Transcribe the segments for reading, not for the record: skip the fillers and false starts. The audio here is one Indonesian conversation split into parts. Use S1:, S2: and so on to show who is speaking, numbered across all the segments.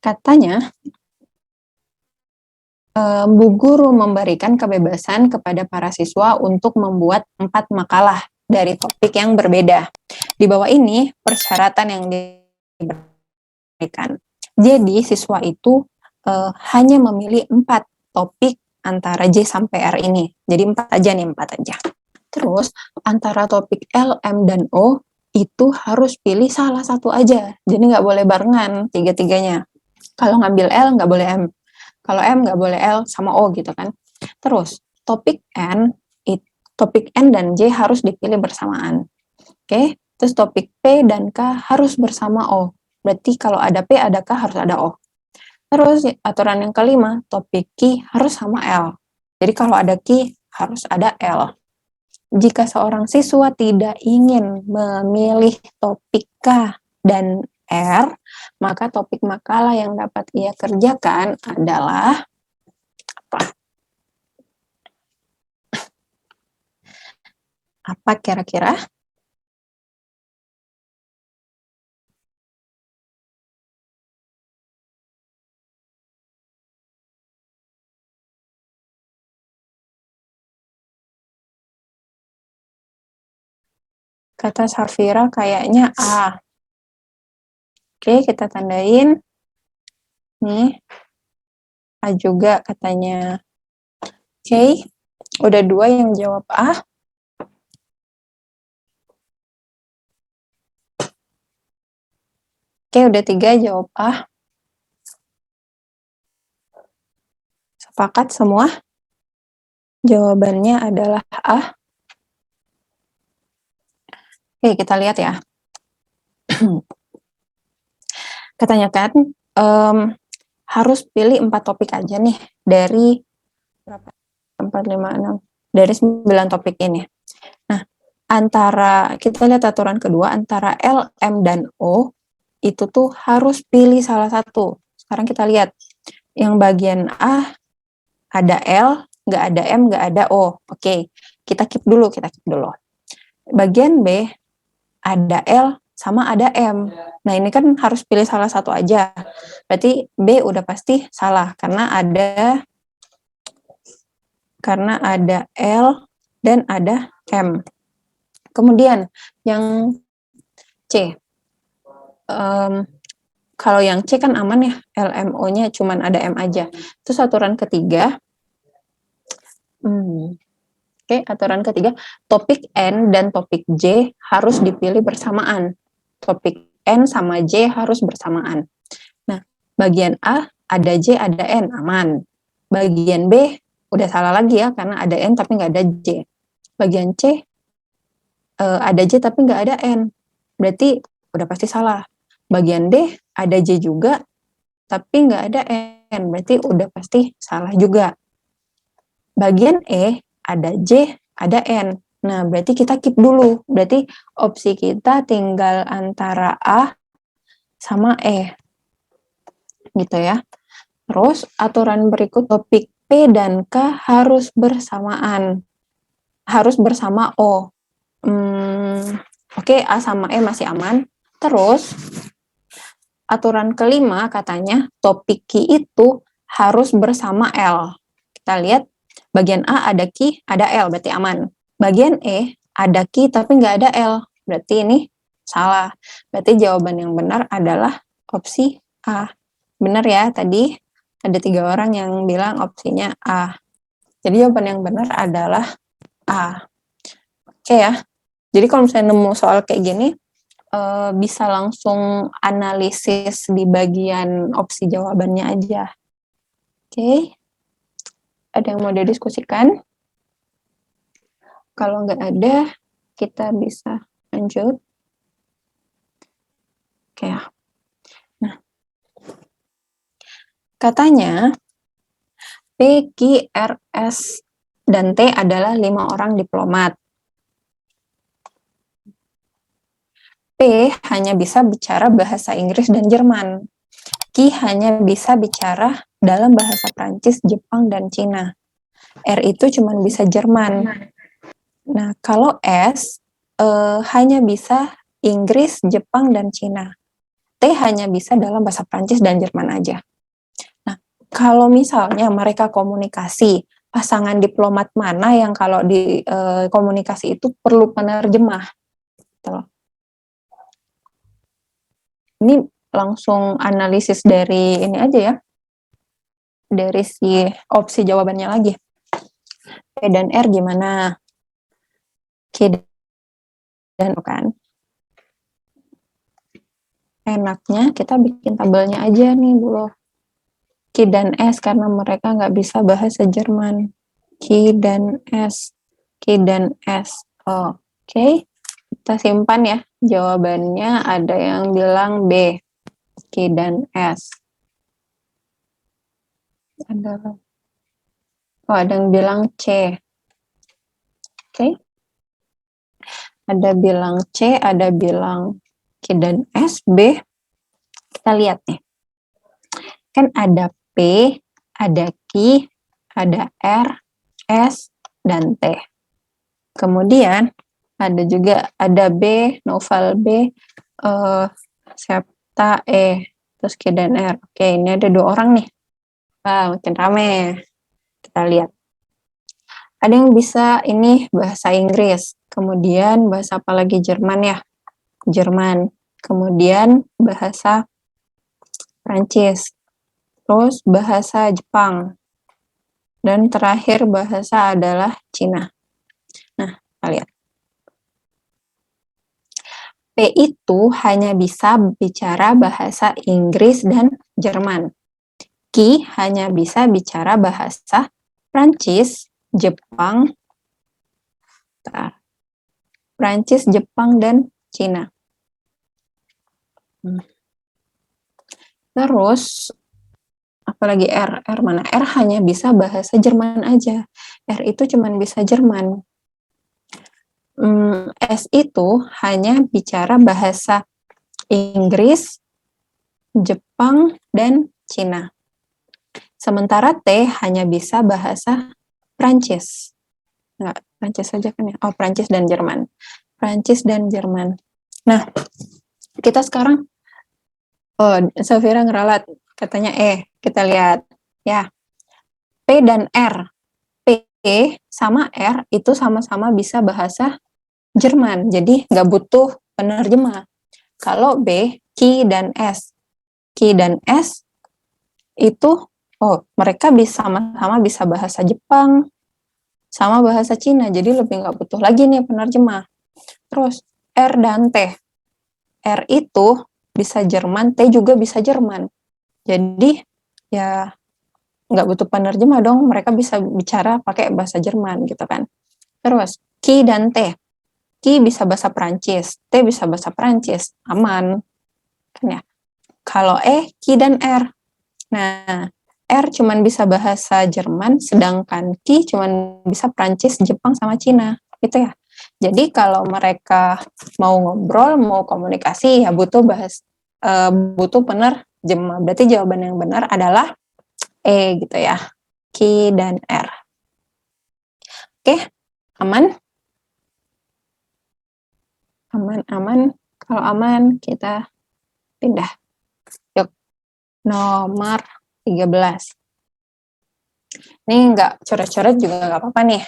S1: Katanya, Bu Guru memberikan kebebasan kepada para siswa untuk membuat 4 makalah dari topik yang berbeda. Di bawah ini persyaratan yang diberikan. Jadi siswa itu hanya memilih 4 topik antara J sampai R ini. Jadi 4 aja nih, 4 aja. Terus antara topik L, M, dan O itu harus pilih salah satu aja. Jadi nggak boleh barengan tiga-tiganya. Kalau ngambil L nggak boleh M. Kalau M nggak boleh L sama O gitu kan. Terus topik N dan J harus dipilih bersamaan. Oke, terus topik P dan K harus bersama O. Berarti kalau ada P ada K harus ada O. Terus aturan yang kelima, topik Q harus sama L. Jadi kalau ada Q harus ada L. Jika seorang siswa tidak ingin memilih topik K dan R, maka topik makalah yang dapat ia kerjakan adalah apa? Apa kira-kira? Kata Safira kayaknya A. Oke, kita tandain. Nih, A juga katanya. Oke, udah 2 yang jawab A. Oke, udah 3 jawab A. Sepakat semua? Jawabannya adalah A. Oke, kita lihat ya. Katanya kan, harus pilih 4 topik aja nih dari berapa? 4, 5, 6. Dari 9 topik ini. Nah, kita lihat aturan kedua, antara L, M, dan O, itu tuh harus pilih salah satu. Sekarang kita lihat. Yang bagian A, ada L, nggak ada M, nggak ada O. Oke, kita keep dulu. Bagian B, ada L, sama ada M. Nah, ini kan harus pilih salah satu aja. Berarti B udah pasti salah, karena ada L dan ada M. Kemudian yang C. Kalau yang C kan aman ya, LMO-nya cuman ada M aja. Terus aturan ketiga, aturan ketiga, topik N dan topik J harus dipilih bersamaan. Topik N sama J harus bersamaan. Nah, bagian A ada J, ada N, aman. Bagian B udah salah lagi ya, karena ada N tapi nggak ada J. Bagian C ada J tapi nggak ada N. Berarti udah pasti salah. Bagian D ada J juga tapi nggak ada N. Berarti udah pasti salah juga. Bagian E ada J, ada N. Nah, berarti kita keep dulu. Berarti opsi kita tinggal antara A sama E. Gitu ya. Terus aturan berikut, topik P dan K harus bersamaan. Harus bersama O. Oke, A sama E masih aman. Terus aturan kelima katanya topik Q itu harus bersama L. Kita lihat bagian A ada Q, ada L, berarti aman. Bagian E ada Q tapi nggak ada L, berarti ini salah. Berarti jawaban yang benar adalah opsi A. Benar ya, tadi ada 3 orang yang bilang opsinya A. Jadi jawaban yang benar adalah A. Oke ya. Jadi kalau misalnya nemu soal kayak gini, bisa langsung analisis di bagian opsi jawabannya aja. Oke. Ada yang mau didiskusikan? Kalau nggak ada, kita bisa lanjut. Oke ya. Nah, katanya P, Q, R, S, dan T adalah 5 orang diplomat. P hanya bisa bicara bahasa Inggris dan Jerman. Q hanya bisa bicara dalam bahasa Prancis, Jepang, dan Cina. R itu cuma bisa Jerman. Nah, kalau S hanya bisa Inggris, Jepang, dan Cina. T hanya bisa dalam bahasa Prancis dan Jerman aja. Nah, kalau misalnya mereka komunikasi, pasangan diplomat mana yang kalau di komunikasi itu perlu penerjemah? Gitu. Ini langsung analisis dari ini aja ya, dari si opsi jawabannya lagi. P dan R gimana? Q dan kan? Enaknya kita bikin tabelnya aja nih, Bu. Q dan S karena mereka nggak bisa bahasa Jerman. Q dan S. Q dan S. Oke. Kita simpan ya. Jawabannya ada yang bilang B. Q dan S. Ada yang bilang C. Oke. Ada bilang C, ada bilang Q dan S, B. Kita lihat nih. Kan ada P, ada Q, ada R, S, dan T. Kemudian ada B, novel B, Septa E, terus Q dan R. Oke, ini ada 2 orang nih. Wah, makin rame. Kita lihat. Ada yang bisa ini bahasa Inggris, kemudian bahasa apa lagi, Jerman ya. Jerman. Kemudian bahasa Prancis. Terus bahasa Jepang. Dan terakhir bahasa adalah Cina. Nah, kita lihat. P itu hanya bisa bicara bahasa Inggris dan Jerman. Q hanya bisa bicara bahasa Prancis, Jepang, dan Cina. Terus apalagi R mana? R hanya bisa bahasa Jerman aja. R itu cuma bisa Jerman. S itu hanya bicara bahasa Inggris, Jepang, dan Cina. Sementara T hanya bisa bahasa Prancis. Nggak, Prancis saja kan ya? Oh, Prancis dan Jerman. Prancis dan Jerman. Nah, kita sekarang, Safira ngeralat, katanya kita lihat. Ya, P dan R. P sama R itu sama-sama bisa bahasa Jerman, jadi nggak butuh penerjemah. Kalau B, Q dan S. Q dan S itu, mereka sama-sama bisa bahasa Jepang, sama bahasa Cina, jadi lebih nggak butuh lagi nih penerjemah. Terus R dan T. R itu bisa Jerman, T juga bisa Jerman. Jadi ya nggak butuh penerjemah dong, mereka bisa bicara pakai bahasa Jerman gitu kan. Terus Q dan T. Q bisa bahasa Prancis, T bisa bahasa Prancis, aman. Kan ya. Kalau Q dan R. Nah, R cuman bisa bahasa Jerman, sedangkan Q cuman bisa Prancis, Jepang, sama Cina. Gitu ya. Jadi kalau mereka mau ngobrol, mau komunikasi, ya butuh penerjemah. Berarti jawaban yang benar adalah E gitu ya. Q dan R. Oke, aman? Aman. Kalau aman, kita pindah. Yuk, nomor 13. Ini nggak coret-coret juga nggak apa-apa nih.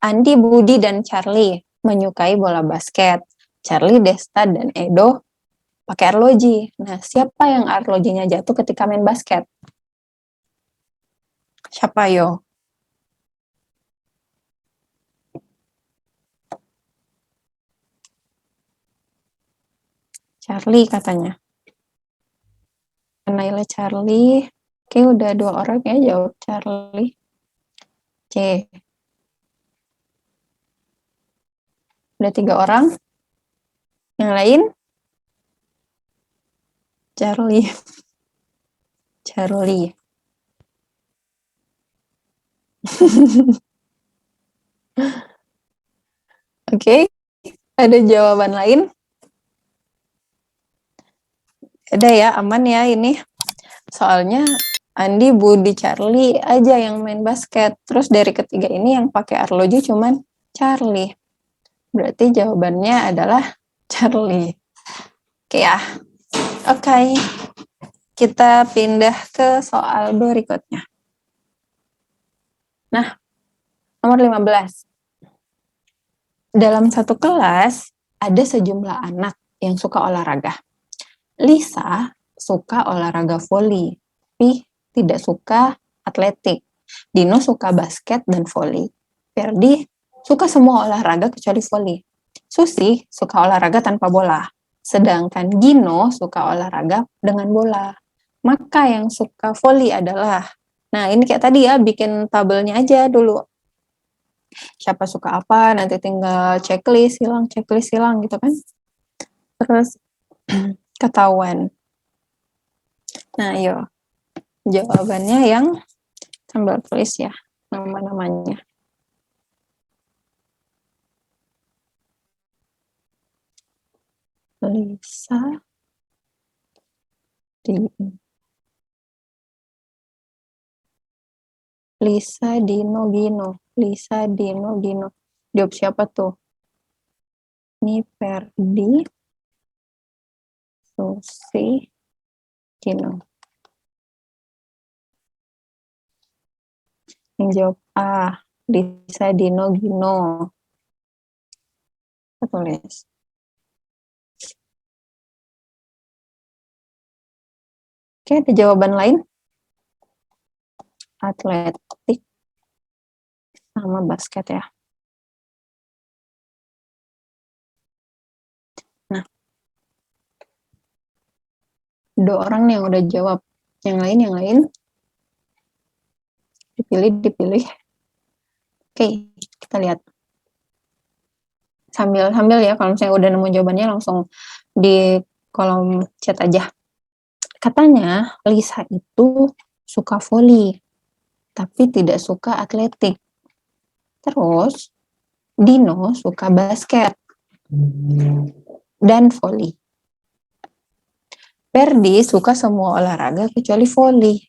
S1: Andi, Budi, dan Charlie menyukai bola basket. Charlie, Desta, dan Edo pakai arloji. Nah, siapa yang arlojinya jatuh ketika main basket? Siapa yo? Charlie katanya. Nilai Charlie. Oke, udah 2 orang ya jawab Charlie. C. Udah 3 orang. Yang lain? Charlie. Oke, ada jawaban lain? Ada ya, aman ya ini. Soalnya Andi, Budi, Charlie aja yang main basket. Terus dari ketiga ini yang pakai arloji cuman Charlie. Berarti jawabannya adalah Charlie. Oke ya. Oke. Kita pindah ke soal berikutnya. Nah, nomor 15. Dalam satu kelas, ada sejumlah anak yang suka olahraga. Lisa suka olahraga voli, tapi tidak suka atletik. Dino suka basket dan voli. Ferdi suka semua olahraga kecuali voli. Susi suka olahraga tanpa bola. Sedangkan Gino suka olahraga dengan bola. Maka yang suka voli adalah, nah ini kayak tadi ya, bikin tabelnya aja dulu. Siapa suka apa, nanti tinggal checklist hilang gitu kan. Terus ketahuan. Nah, yuk. Jawabannya yang sambil tulis ya, nama-namanya. Lisa, Dino, Gino. Lisa, Dino, Gino. Jawab siapa tuh? Ini Ferdi, Susi, Gino. Yang jawab A, Lisa, Dino, Gino. Kita tulis. Oke, ada jawaban lain? Atletik sama basket ya. Nah, 2 orang nih yang udah jawab. Yang lain dipilih. Oke, kita lihat. Sambil ya, kalau misalnya udah nemu jawabannya langsung di kolom chat aja. Katanya Lisa itu suka voli, tapi tidak suka atletik. Terus Dino suka basket dan voli. Ferdi suka semua olahraga kecuali voli.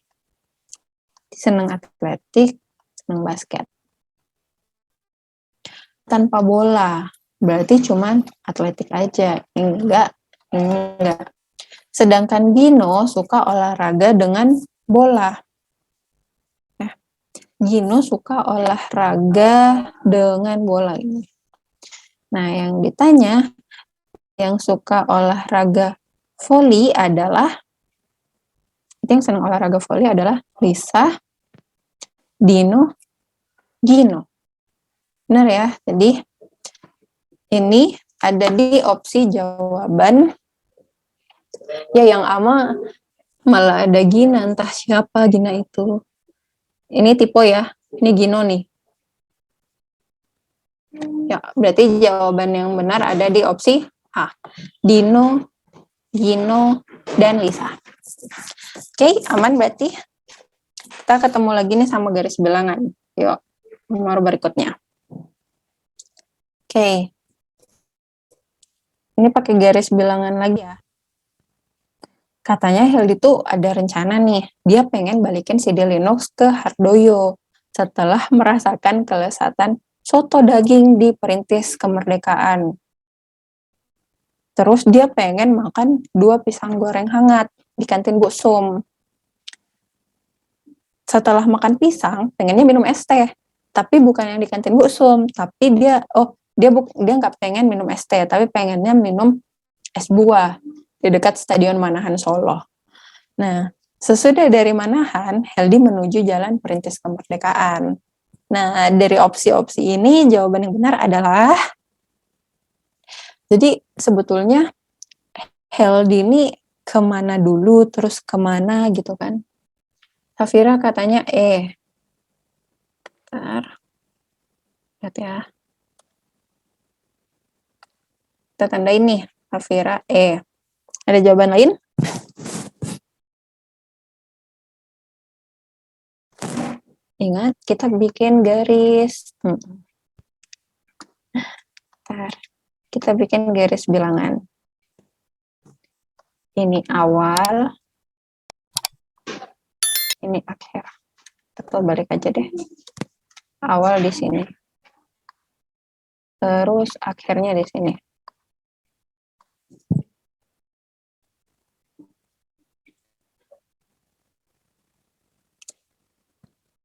S1: Senang atletik, senang basket. Tanpa bola, berarti cuman atletik aja. Enggak. Sedangkan Gino suka olahraga dengan bola. Gino suka olahraga dengan bola ini. Nah, yang ditanya, yang suka olahraga voli adalah, yang senang olahraga voli adalah Lisa, Dino, Gino. Benar ya? Jadi ini ada di opsi jawaban. Ya, yang ama malah ada Gina, entah siapa Gina itu. Ini tipe ya, ini Gino nih. Ya, berarti jawaban yang benar ada di opsi A. Dino, Gino, dan Lisa. Oke, aman berarti. Kita ketemu lagi nih sama garis bilangan. Yuk, nomor berikutnya. Oke. Ini pakai garis bilangan lagi ya. Katanya Hildy tuh ada rencana nih. Dia pengen balikin CD Linux ke Hardoyo setelah merasakan kelezatan soto daging di Perintis Kemerdekaan. Terus dia pengen makan 2 pisang goreng hangat di kantin Bu Sum. Setelah makan pisang, pengennya minum es teh. Tapi bukan yang di kantin Bu Sum, tapi dia nggak pengen minum es teh, tapi pengennya minum es buah di dekat Stadion Manahan Solo. Nah, sesudah dari Manahan, Hildy menuju Jalan Perintis Kemerdekaan. Nah, dari opsi-opsi ini jawaban yang benar adalah, jadi sebetulnya Hildy ini kemana dulu, terus kemana gitu kan. Safira katanya Bentar. Lihat ya. Kita tandain nih, Safira Ada jawaban lain? Ingat, kita bikin garis. Bentar. Kita bikin garis bilangan. Ini awal, ini akhir. Kita balik aja deh. Awal di sini. Terus akhirnya di sini.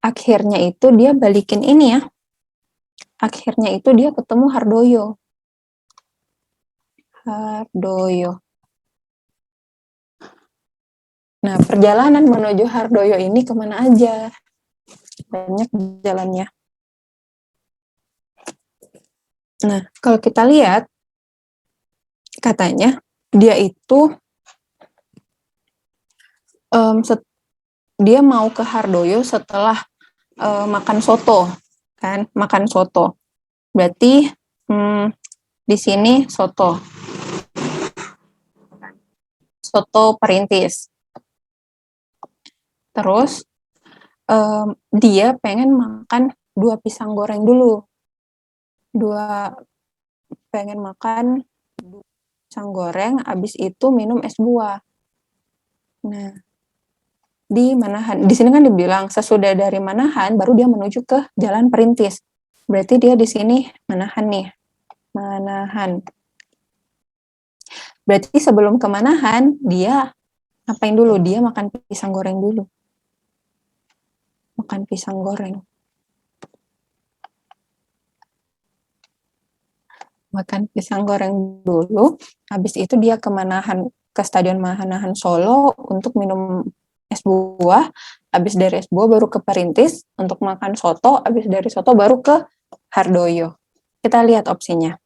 S1: akhirnya itu dia balikin ini ya. Akhirnya itu dia ketemu Hardoyo. Nah, perjalanan menuju Hardoyo ini kemana aja? Banyak jalannya. Nah, kalau kita lihat, katanya dia itu dia mau ke Hardoyo setelah makan soto, kan? Makan soto. Berarti di sini soto perintis. Terus dia pengen makan 2 pisang goreng dulu. Pengen makan 2 pisang goreng, abis itu minum es buah. Nah, di Manahan. Di sini kan dibilang sesudah dari Manahan baru dia menuju ke Jalan Perintis. Berarti dia di sini Manahan nih. Manahan. Berarti sebelum ke Manahan dia ngapain dulu? Dia makan pisang goreng dulu. Makan pisang goreng. Makan pisang goreng dulu. Habis itu dia ke Manahan, ke Stadion Manahan Solo untuk minum es buah. Habis dari es buah baru ke Perintis untuk makan soto. Habis dari soto baru ke Hardoyo. Kita lihat opsinya.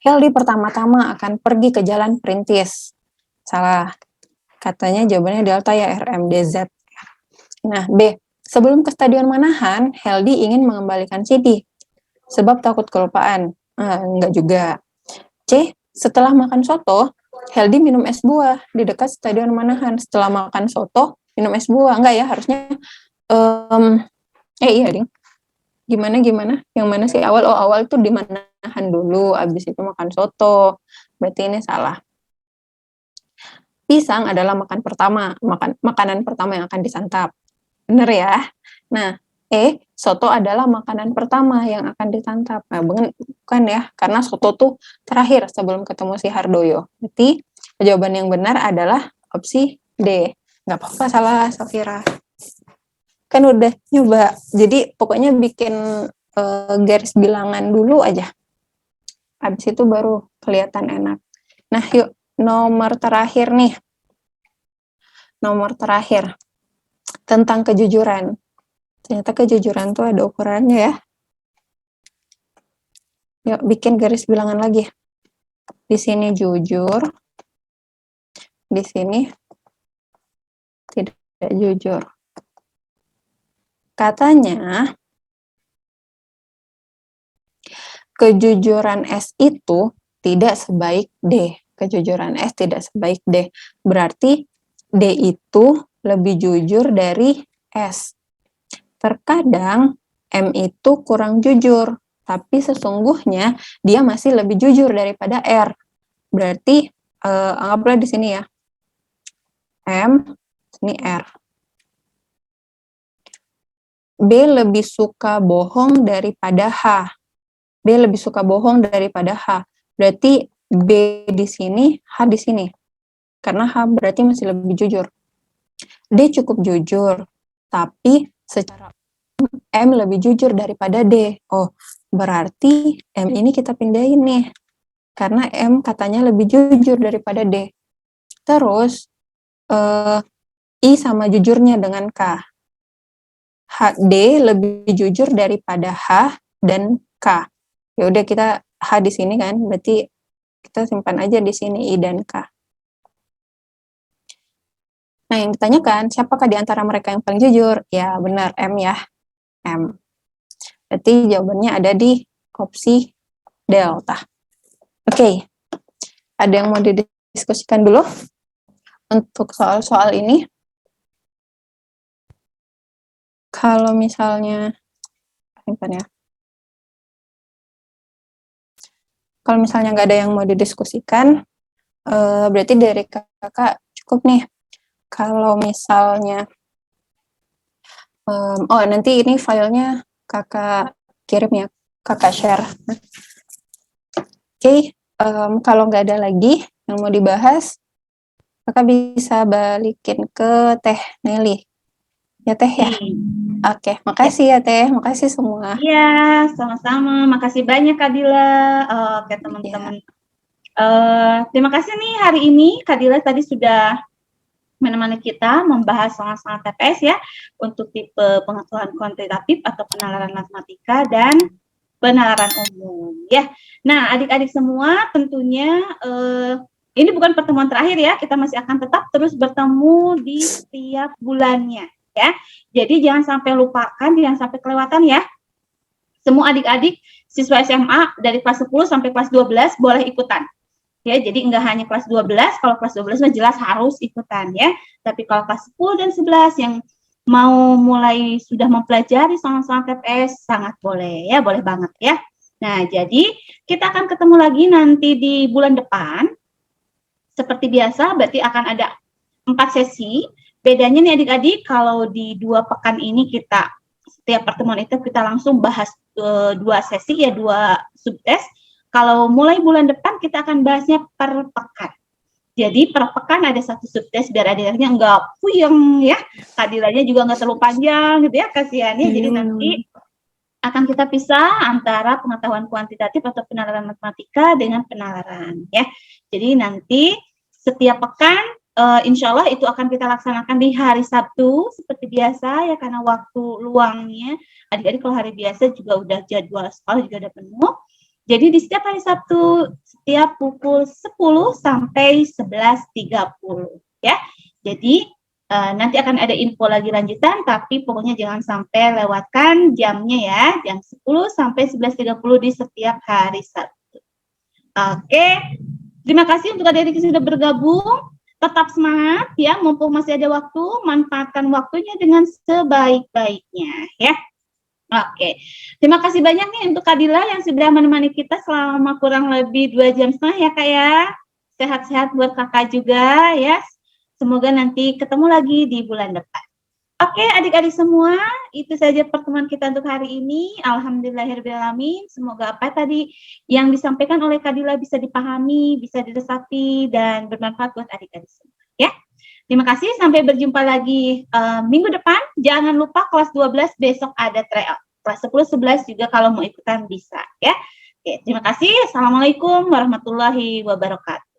S1: Heldi pertama-tama akan pergi ke Jalan Perintis. Salah. Katanya jawabannya delta ya, RMDZ. Nah, B. Sebelum ke Stadion Manahan, Heldi ingin mengembalikan CD. Sebab takut kelupaan. Enggak juga. C. Setelah makan soto, Heldi minum es buah di dekat Stadion Manahan. Setelah makan soto, minum es buah. Enggak ya, harusnya iya, Ding. Gimana? Yang mana sih awal? Oh, awal tuh di Manahan dulu, abis itu makan soto. Berarti ini salah. Pisang adalah makanan pertama yang akan disantap. Bener ya? Nah, soto adalah makanan pertama yang akan disantap. Nah, bukan ya, karena soto tuh terakhir sebelum ketemu si Hardoyo. Berarti jawaban yang benar adalah opsi D. Nggak apa-apa, salah, Safira. Kan udah nyoba. Jadi pokoknya bikin garis bilangan dulu aja. Habis itu baru kelihatan enak. Nah, yuk nomor terakhir nih. Nomor terakhir. Tentang kejujuran. Ternyata kejujuran tuh ada ukurannya ya. Yuk bikin garis bilangan lagi. Di sini jujur. Di sini tidak jujur. Katanya kejujuran S itu tidak sebaik D. Kejujuran S tidak sebaik D. Berarti D itu lebih jujur dari S. Terkadang M itu kurang jujur, tapi sesungguhnya dia masih lebih jujur daripada R. Berarti anggaplah di sini ya. M, ini R. B lebih suka bohong daripada H. B lebih suka bohong daripada H. Berarti B di sini, H di sini. Karena H berarti masih lebih jujur. D cukup jujur, tapi secara M lebih jujur daripada D. Oh, berarti M ini kita pindahin nih. Karena M katanya lebih jujur daripada D. Terus, I sama jujurnya dengan K. D lebih jujur daripada H dan K. Ya udah kita H di sini kan, berarti kita simpan aja di sini I dan K. Nah, yang ditanyakan, siapakah di antara mereka yang paling jujur? Ya, benar, M ya. M. Berarti jawabannya ada di opsi delta. Oke. Ada yang mau didiskusikan dulu untuk soal-soal ini? Kalau misalnya simpan ya. Kalau misalnya nggak ada yang mau didiskusikan, berarti dari kakak cukup nih. Kalau misalnya, nanti ini filenya kakak kirim ya, kakak share. Oke, kalau nggak ada lagi yang mau dibahas, kakak bisa balikin ke Teh Nelly. Ya Teh ya. Oke, makasih ya Teh, makasih semua.
S2: Iya, sama-sama. Makasih banyak Kak Dila. Oke
S1: Ya,
S2: teman-teman. Terima kasih nih hari ini Kak Dila tadi sudah menemani kita membahas soal-soal TPS ya untuk tipe pengetahuan kuantitatif atau penalaran matematika dan penalaran umum ya. Nah, adik-adik semua tentunya ini bukan pertemuan terakhir ya, kita masih akan tetap terus bertemu di setiap bulannya ya. Jadi jangan sampai lupakan, jangan sampai kelewatan ya. Semua adik-adik siswa SMA dari kelas 10 sampai kelas 12 boleh ikutan. Ya, jadi enggak hanya kelas 12, kalau kelas 12 mah jelas harus ikutan ya. Tapi kalau kelas 10 dan 11 yang mau mulai sudah mempelajari soal-soal TPS sangat boleh ya, boleh banget ya. Nah, jadi kita akan ketemu lagi nanti di bulan depan. Seperti biasa, berarti akan ada 4 sesi. Bedanya nih adik-adik, kalau di 2 pekan ini kita setiap pertemuan itu kita langsung bahas 2 sesi ya, 2 subtes. Kalau mulai bulan depan kita akan bahasnya per pekan. Jadi per pekan ada 1 subtes biar adik-adiknya enggak puyeng ya. Kadilannya juga enggak terlalu panjang gitu ya, kasihannya. Jadi nanti akan kita pisah antara pengetahuan kuantitatif atau penalaran matematika dengan penalaran ya. Jadi nanti setiap pekan insya Allah itu akan kita laksanakan di hari Sabtu seperti biasa ya, karena waktu luangnya adik-adik kalau hari biasa juga udah jadwal sekolah juga udah penuh. Jadi di setiap hari Sabtu setiap pukul 10 sampai 11.30 ya. Jadi nanti akan ada info lagi lanjutan, tapi pokoknya jangan sampai lewatkan jamnya ya, jam 10 sampai 11.30 di setiap hari Sabtu. Oke, terima kasih untuk adik-adik yang sudah bergabung. Tetap semangat ya, mumpung masih ada waktu, manfaatkan waktunya dengan sebaik-baiknya ya. Oke, terima kasih banyak nih untuk Kadila yang sudah menemani kita selama kurang lebih 2,5 jam ya Kak ya. Sehat-sehat buat kakak juga ya. Semoga nanti ketemu lagi di bulan depan. Oke, adik-adik semua, itu saja pertemuan kita untuk hari ini. Alhamdulillahirrahmanirrahim. Semoga apa tadi yang disampaikan oleh Kadila bisa dipahami, bisa diresapi, dan bermanfaat buat adik-adik semua. Ya, terima kasih. Sampai berjumpa lagi minggu depan. Jangan lupa kelas 12 besok ada tryout. Kelas 10, 11 juga kalau mau ikutan bisa. Ya. Oke, terima kasih. Assalamualaikum warahmatullahi wabarakatuh.